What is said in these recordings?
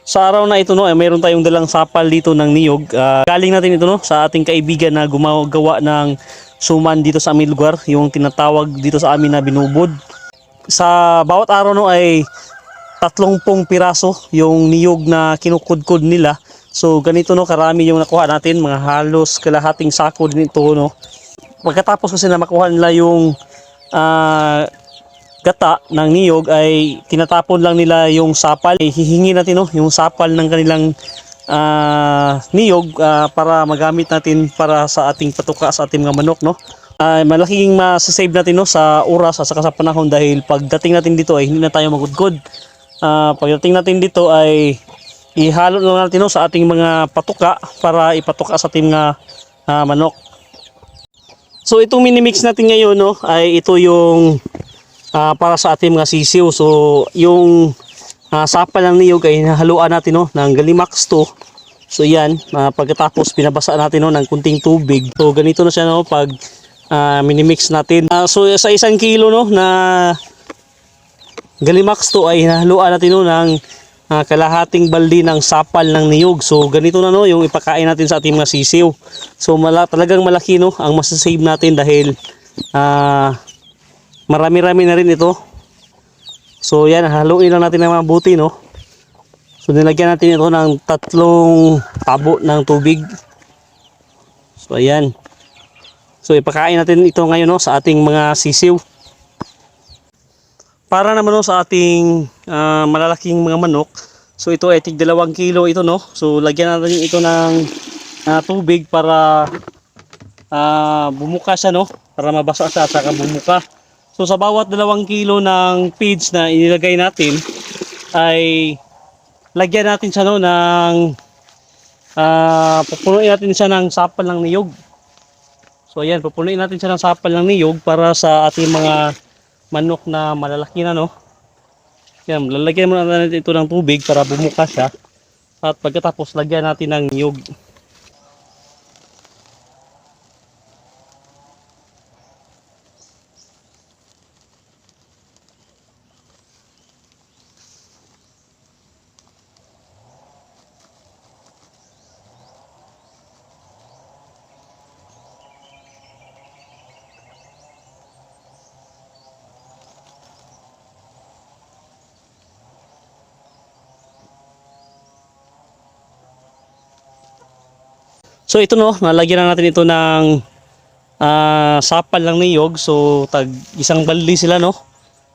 Sa araw na ito no, ay mayroon tayong dalang sapal dito ng niyog. Galing natin ito no sa ating kaibigan na gumagawa ng suman dito sa aming lugar, yung tinatawag dito sa amin na binubod. Sa bawat araw no ay 30 piraso yung niyog na kinukudkod nila. So ganito no karami yung nakuha natin, mga halos kalahating sako din ito no. Pagkatapos kasi na makuha nila yung gata ng niyog ay tinatapon lang nila yung sapal. Hihingi natin no, yung sapal ng kanilang niyog para magamit natin para sa ating patuka sa ating mga manok no. Malaking masasave natin no sa oras at saka sa panahon dahil pagdating natin dito ay hindi na tayo magudkod. Pagdating natin dito ay ihalo na natin no, sa ating mga patuka para ipatuka sa ating mga manok. So itong minimix natin ngayon no ay ito yung para sa ating mga sisiw. So yung sapal ng niyog ay haluan natin no, ng Galimax to. So yan, pagkatapos pinabasa natin no, ng kunting tubig. So ganito na siya no, pag minimix natin. So sa 1 kilo no, na Galimax to ay haluan natin no, ng kalahating balde ng sapal ng niyog. So ganito na no, yung ipakain natin sa ating mga sisiw. So talagang malaki no, ang masasave natin dahil marami-rami na rin ito. So yan, haluin lang natin ng mabuti no. So nilagyan natin ito ng 3 tabo ng tubig. So ayan. So ipakain natin ito ngayon no, sa ating mga sisiw. Para naman no, sa ating malalaking mga manok. So ito ay tig 2 kilo ito no. So lagyan natin ito ng tubig para bumuka siya no. Para mabasa siya at saka bumuka. So sa bawat 2 kilo ng feeds na inilagay natin ay lagyan natin siya no ng pupunuin natin siya ng sapal ng niyog. So ayan, pupunuin natin siya ng sapal ng niyog para sa ating mga manok na malalaki na no. Yan, lalagyan muna natin ito ng tubig para bumuka siya at pagkatapos lagyan natin ng niyog. So ito no, nalagyan na natin ito ng sapal ng niyog. So tag 1 balde sila no.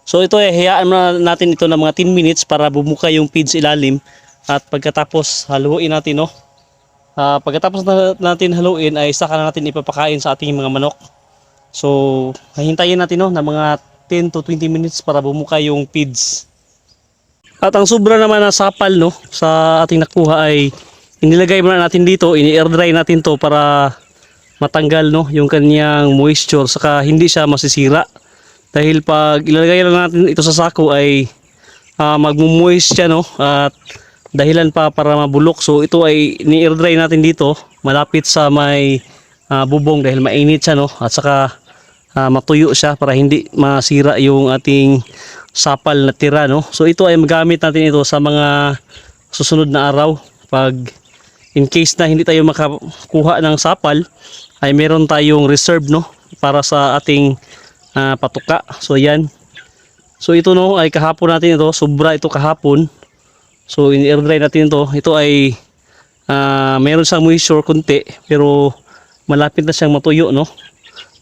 So ito ay hayaan na natin ito ng mga 10 minutes para bumuka yung feeds ilalim. At pagkatapos haluin natin no. Pagkatapos natin haluin ay saka na natin ipapakain sa ating mga manok. So hintayin natin no na mga 10 to 20 minutes para bumuka yung feeds. At ang sobra naman na sapal no sa ating nakuha ay inilagay muna natin dito, ini-air dry natin to para matanggal no yung kanyang moisture saka hindi siya masisira. Dahil pag ilalagay lang natin ito sa sako ay magmo-moist siya no at dahilan pa para mabulok. So ito ay ini-air dry natin dito malapit sa may bubong dahil mainit siya no at saka matuyo siya para hindi masira yung ating sapal na tira no. So ito ay magamit natin ito sa mga susunod na araw pag in case na hindi tayo makakuha ng sapal ay meron tayong reserve no para sa ating patuka. So yan. So ito no ay kahapon natin ito, sobra ito kahapon. So in-air dry natin ito. Ito ay meron siyang moisture kunti pero malapit na siyang matuyo no.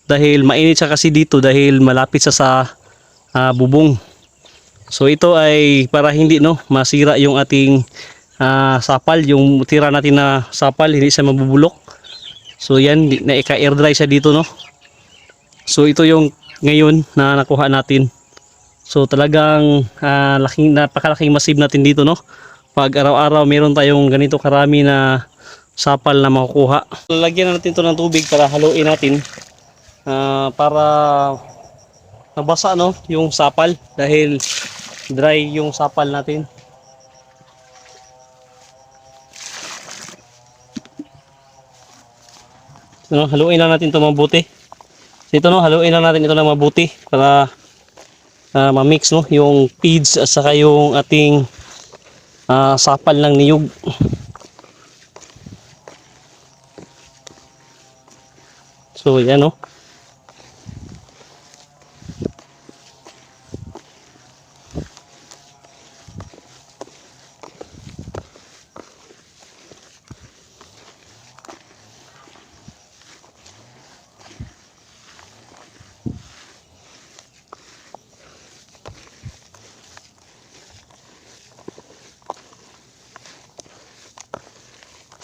Dahil mainit siya kasi dito dahil malapit siya sa bubong. So ito ay para hindi no masira yung ating sapal, yung tira natin na sapal hindi siya mabubulok. So yan, na ika-air dry siya dito no. So ito yung ngayon na nakuha natin. So talagang napakalaking masib natin dito no. Pag araw-araw meron tayong ganito karami na sapal na makukuha. Lalagyan na natin ito ng tubig para haluin natin para mabasa no yung sapal dahil dry yung sapal natin. No, haluin lang natin ito mabuti. So ito no, haluin lang natin ito ng mabuti para ma-mix no yung feeds at saka yung ating sapal ng niyog. So yan oh.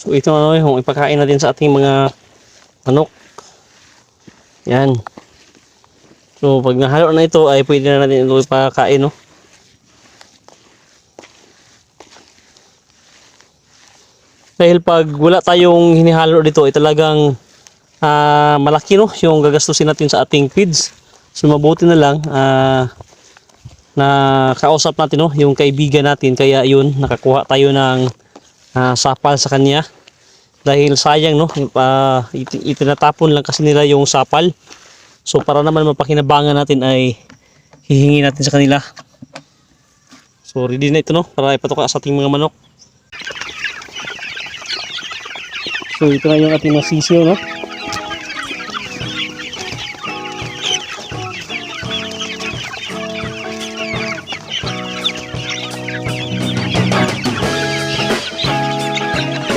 So ito ano yung ipakain natin sa ating mga manok. Yan. So pag nahalo na ito ay pwede na natin ito ipakain no. Dahil pag wala tayong hinihalo dito ay talagang malaki no yung gagastusin natin sa ating feeds. So mabuti na lang na kausap natin no yung kaibigan natin, kaya yun nakakuha tayo ng sapal sa kanya. Dahil sayang no, itinatapon lang kasi nila yung sapal. So para naman mapakinabangan natin ay hihingi natin sa kanila. So ready na ito no, para ipatuka sa ating mga manok. So ito na yung ating masisiyo no.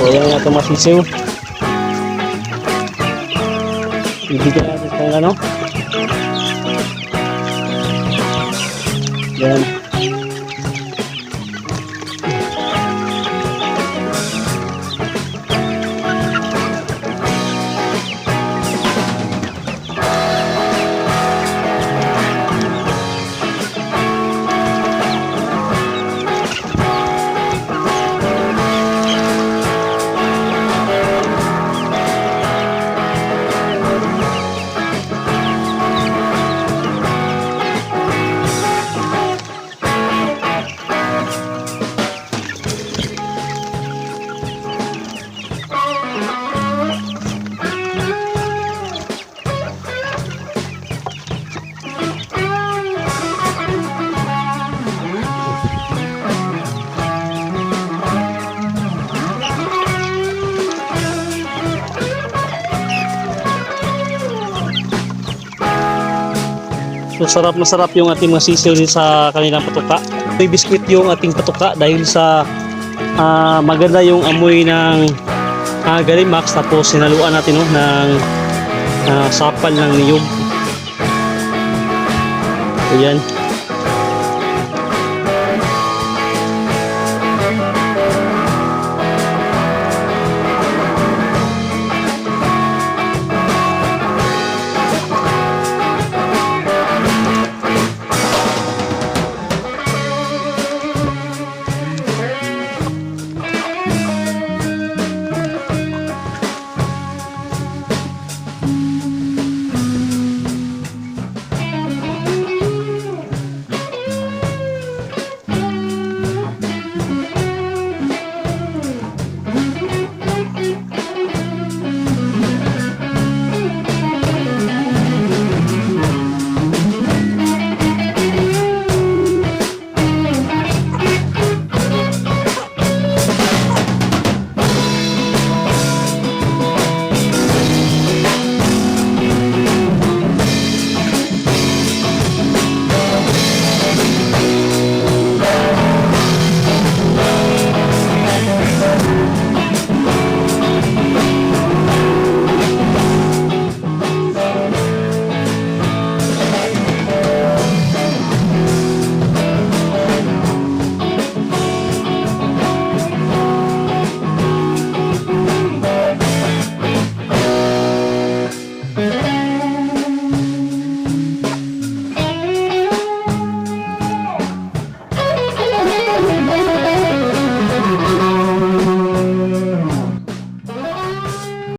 So yan yung ating masisiyo. Ibigyan natin itong ano. Yan. So sarap na sarap yung ating mga sisiw sa kanilang patuka. May biskwit yung ating patuka dahil sa maganda yung amoy ng Galimax, tapos sinaluan natin no, ng sapal ng niyog. Ayan.